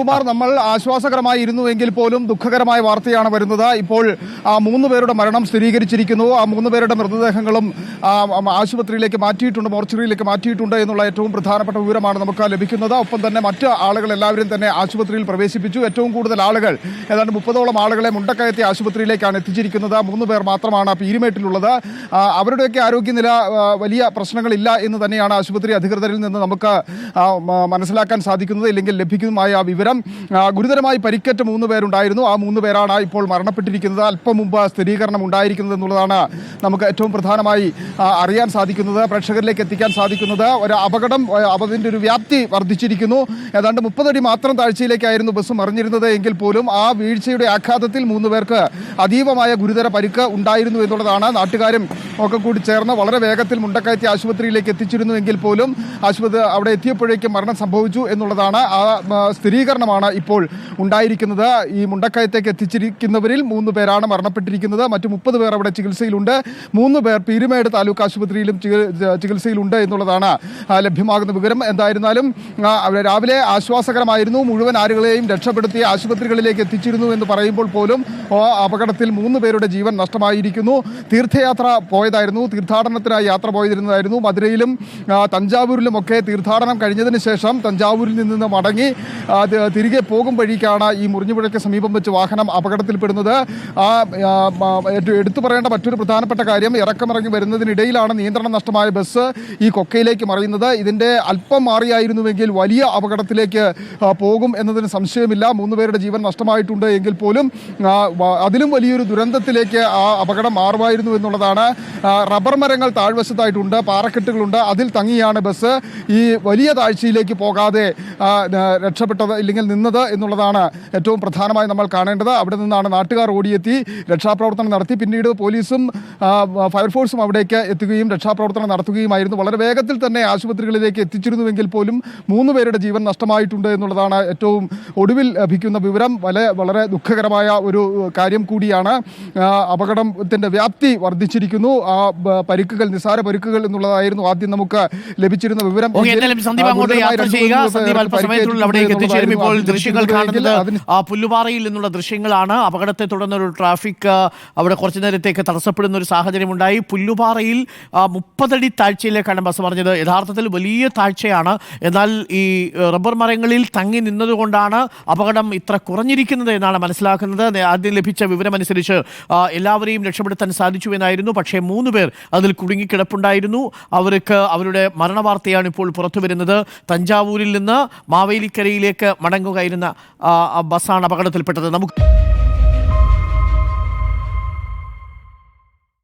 കുമാർ, നമ്മൾ ആശ്വാസകരമായി ഇരുന്നുവെങ്കിൽ പോലും ദുഃഖകരമായ വാർത്തയാണ് വരുന്നത്. ഇപ്പോൾ 3 പേരുടെ മരണം സ്ഥിരീകരിച്ചിരിക്കുന്നു. ആ 3 പേരുടെ മൃതദേഹങ്ങളും ആശുപത്രിയിലേക്ക് മാറ്റിയിട്ടുണ്ട്, മോർച്ചറിയിലേക്ക് മാറ്റിയിട്ടുണ്ട് എന്നുള്ള ഏറ്റവും പ്രധാനപ്പെട്ട വിവരമാണ് നമുക്ക് ലഭിക്കുന്നത്. ഒപ്പം തന്നെ മറ്റ് ആളുകൾ എല്ലാവരും തന്നെ ആശുപത്രിയിൽ പ്രവേശിപ്പിച്ചു. ഏറ്റവും കൂടുതൽ ആളുകൾ, ഏതാണ്ട് 30ഓളം ആളുകളെ മുണ്ടക്കയത്തെ ആശുപത്രിയിലേക്കാണ് എത്തിച്ചിരിക്കുന്നത്. 3 പേർ മാത്രമാണ് പീരുമേട്ടിലുള്ളത്. അവരുടെയൊക്കെ ആരോഗ്യനില വലിയ പ്രശ്നങ്ങളില്ല എന്ന് തന്നെയാണ് ആശുപത്രി അധികൃതരിൽ നിന്ന് നമുക്ക് മനസ്സിലാക്കാൻ സാധിക്കുന്നത്, ഇല്ലെങ്കിൽ ലഭിക്കുന്നതുമായ ആ വിവരം. ഗുരുതരമായി പരിക്കേറ്റ 3 പേരുണ്ടായിരുന്നു. ആ 3 പേരാണ് ഇപ്പോൾ മരണപ്പെട്ടിരിക്കുന്നത്. അല്പം മുമ്പ് സ്ഥിരീകരണം ഉണ്ടായിരിക്കുന്നത് എന്നുള്ളതാണ് നമുക്ക് ഏറ്റവും പ്രധാനമായി അറിയാൻ സാധിക്കുന്നത്, പ്രേക്ഷകരിലേക്ക് എത്തിക്കാൻ സാധിക്കുന്നത്. ഒരു അപകടം, അതിൻ്റെ ഒരു വ്യാപ്തി വർദ്ധിച്ചിരിക്കുന്നു. ഏതാണ്ട് 30 അടി മാത്രം താഴ്ചയിലേക്കായിരുന്നു ബസ് മറിഞ്ഞിരുന്നത് എങ്കിൽ പോലും ആ വീഴ്ചയുടെ ആഘാതത്തിൽ 3 പേർക്ക് അതീവമായ ഗുരുതര പരിക്ക് ഉണ്ടായിരുന്നു എന്നുള്ളതാണ്. നാട്ടുകാരും ഒക്കെ കൂടി ചേർന്ന് വളരെ വേഗത്തിൽ മുണ്ടക്കയത്തെ ആശുപത്രിയിലേക്ക് എത്തിച്ചിരുന്നുവെങ്കിൽ പോലും അവിടെ എത്തിയപ്പോഴേക്കും മരണം സംഭവിച്ചു എന്നുള്ളതാണ്. ആ സ്ഥിരീകരണമാണ് ഇപ്പോൾ ഉണ്ടായിരിക്കുന്നത്. ഈ മുണ്ടക്കയത്തേക്ക് എത്തിച്ചിരിക്കുന്നവരിൽ 3 പേരാണ് മരണപ്പെട്ടിരിക്കുന്നത്. മറ്റു 30 പേർ അവിടെ ചികിത്സയിലുണ്ട്. 3 പേർ പീരുമേട് താലൂക്ക് ആശുപത്രിയിലും ചികിത്സയിലുണ്ട് എന്നുള്ളതാണ് ലഭ്യമാകുന്ന വിവരം. എന്തായിരുന്നാലും രാവിലെ ആശ്വാസകരമായിരുന്നു. മുഴുവൻ ആളുകളെയും രക്ഷപ്പെടുത്തി ആശുപത്രികളിലേക്ക് എത്തിച്ചിരുന്നു എന്ന് പറയുമ്പോൾ പോലും അപകടത്തിൽ 3 പേരുടെ ജീവൻ നഷ്ടമായിരിക്കുന്നു. തീർത്ഥയാത്ര പോയതായിരുന്നു, തീർത്ഥാടനത്തിനായി യാത്ര പോയിരുന്നതായിരുന്നു. മധുരയിലും തഞ്ചാവൂരിലുമൊക്കെ തീർത്ഥാടനം കഴിഞ്ഞതിന് ശേഷം തഞ്ചാവൂരിൽ നിന്ന് മടങ്ങി തിരികെ പോകും വഴിക്കാണ് ഈ മുറിഞ്ഞുപുഴയ്ക്ക് സമീപം വെച്ച് വാഹനം അപകടത്തിൽപ്പെടുന്നത്. എടുത്തു പറയേണ്ട മറ്റൊരു പ്രധാനപ്പെട്ട കാര്യം, ഇറക്കമിറങ്ങി വരുന്നതിനിടയിലാണ് നിയന്ത്രണം നഷ്ടമായ ബസ് ഈ കൊക്കയിലേക്ക് മറിയുന്നത്. ഇതിൻ്റെ അല്പം മാറിയായിരുന്നുവെങ്കിൽ വലിയ അപകടത്തിലേക്ക് പോകും എന്നതിന് സംശയമില്ല. 3 പേരുടെ ജീവൻ നഷ്ടമായിട്ടുണ്ട് എങ്കിൽ പോലും അതിലും വലിയൊരു ദുരന്തത്തിലേക്ക് ആ അപകടം മാറുമായിരുന്നു എന്നുള്ളതാണ്. റബ്ബർ മരങ്ങൾ താഴ്വശത്തായിട്ടുണ്ട്, പാറക്കെട്ടുകളുണ്ട്. അതിൽ തങ്ങിയാണ് ബസ് ഈ വലിയ താഴ്ചയിലേക്ക് പോകാതെ രക്ഷപ്പെട്ടത്, ഇല്ലെങ്കിൽ നിന്നത് എന്നുള്ളതാണ് ഏറ്റവും പ്രധാനമായി നമ്മൾ കാണേണ്ടത്. അവിടെ നിന്നാണ് നാട്ടുകാർ ഓടിയെത്തി രക്ഷാപ്രവർത്തനം നടത്തി. പിന്നീട് പോലീസും ഫയർഫോഴ്സും അവിടേക്ക് എത്തുകയും രക്ഷാപ്രവർത്തനം നടത്തുകയുമായിരുന്നു. വളരെ വേഗത്തിൽ തന്നെ ആശുപത്രികളിലേക്ക് എത്തിച്ചിരുന്നുവെങ്കിൽ പോലും 3 പേരുടെ ജീവൻ നഷ്ടമായിട്ടുണ്ട് എന്നുള്ളതാണ് ഏറ്റവും ഒടുവിൽ ലഭിക്കുന്ന വിവരം. വളരെ ദുഃഖകരമായ ഒരു കാര്യം കൂടിയാണ്. അപകടത്തിൻ്റെ വ്യാപ്തി വർദ്ധിച്ചിരിക്കുന്നു. ആ പരിക്കുകൾ നിസ്സാര പരിക്കുകൾ എന്നുള്ളതായിരുന്നു ആദ്യം നമുക്ക് ലഭിച്ചിരുന്ന വിവരം. ഇപ്പോൾ ദൃശ്യങ്ങൾ കാണുന്നത് പുല്ലുപാറയിൽ നിന്നുള്ള ദൃശ്യങ്ങളാണ്. അപകടത്തെ തുടർന്നൊരു ട്രാഫിക് അവിടെ കുറച്ചു നേരത്തേക്ക് തടസ്സപ്പെടുന്ന ഒരു സാഹചര്യം ഉണ്ടായി. പുല്ലുപാറയിൽ 30 അടി താഴ്ചയിലേക്കാണ് ബസ് മറിഞ്ഞത്. യഥാർത്ഥത്തിൽ വലിയ താഴ്ചയാണ്. എന്നാൽ ഈ റബ്ബർ മരങ്ങളിൽ തങ്ങി നിന്നതുകൊണ്ടാണ് അപകടം ഇത്ര കുറഞ്ഞിരിക്കുന്നത് എന്നാണ് മനസ്സിലാക്കുന്നത്. ആദ്യം ലഭിച്ച വിവരമനുസരിച്ച് എല്ലാവരെയും രക്ഷപ്പെടുത്താൻ സാധിച്ചു എന്നായിരുന്നു. പക്ഷേ 3 പേർ അതിൽ കുടുങ്ങിക്കിടപ്പുണ്ടായിരുന്നു. അവർക്ക് അവരുടെ മരണവാർത്തയാണ് ഇപ്പോൾ പുറത്തു വരുന്നത്. തഞ്ചാവൂരിൽ നിന്ന് മാവേലിക്കരയിലേക്ക് മടങ്ങുകയായിരുന്ന ബസ്സാണ് അപകടത്തിൽപ്പെട്ടത്. നമുക്ക്